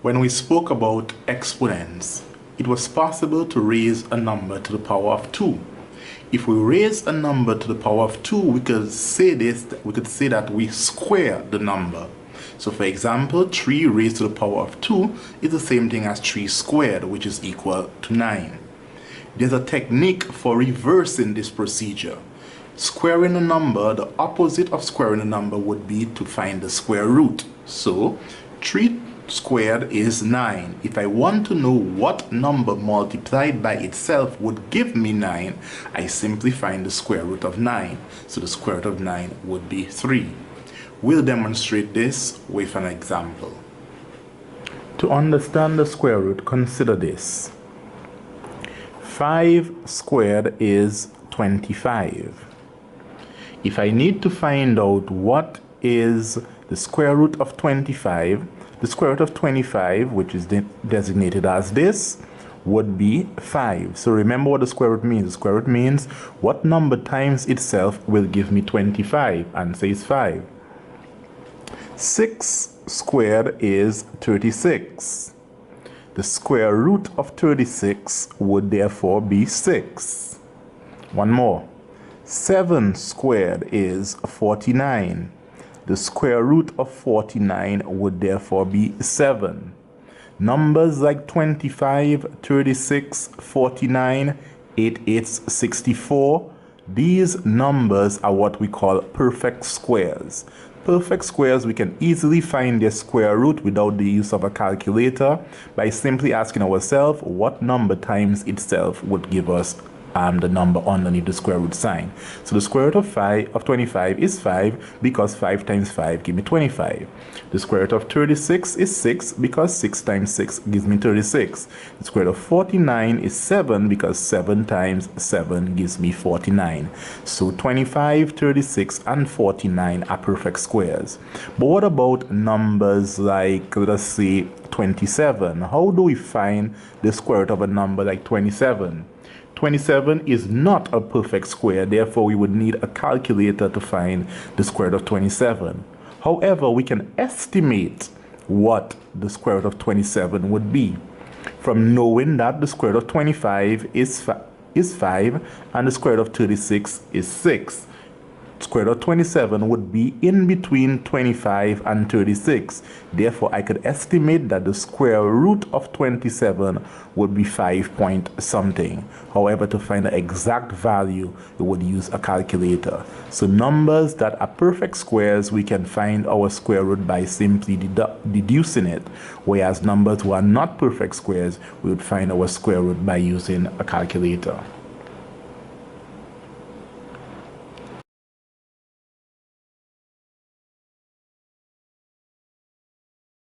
When we spoke about exponents, it was possible to raise a number to the power of 2. If we raise a number to the power of 2, we could say that we square the number. So for example, 3 raised to the power of 2 is the same thing as 3 squared, which is equal to 9. There's a technique for reversing this procedure. Squaring a number, the opposite of squaring a number would be to find the square root. So 3 squared is 9. If I want to know what number multiplied by itself would give me 9, I simply find the square root of 9. So the square root of 9 would be 3. We'll demonstrate this with an example. To understand the square root, consider this. 5 squared is 25. If I need to find out what is the square root of 25, the square root of 25, which is designated as this, would be 5. So remember what the square root means. The square root means what number times itself will give me 25. Answer is 5. 6 squared is 36. The square root of 36 would therefore be 6. One more. 7 squared is 49. The square root of 49 would therefore be 7. Numbers like 25, 36, 49, 8 eighths, 64, these numbers are what we call perfect squares. Perfect squares, we can easily find their square root without the use of a calculator by simply asking ourselves what number times itself would give us the number underneath the square root sign. So the square root of 25 is 5 because 5 times 5 gives me 25. The square root of 36 is 6 because 6 times 6 gives me 36. The square root of 49 is 7 because 7 times 7 gives me 49. So 25, 36, and 49 are perfect squares. But what about numbers like, let us say, 27? How do we find the square root of a number like 27? 27 is not a perfect square, therefore we would need a calculator to find the square root of 27. However, we can estimate what the square root of 27 would be from knowing that the square root of 25 is 5 and the square root of 36 is 6. Square root of 27 would be in between 25 and 36. Therefore, I could estimate that the square root of 27 would be 5 point something. However, to find the exact value, we would use a calculator. So numbers that are perfect squares, we can find our square root by simply deducing it. Whereas numbers who are not perfect squares, we would find our square root by using a calculator.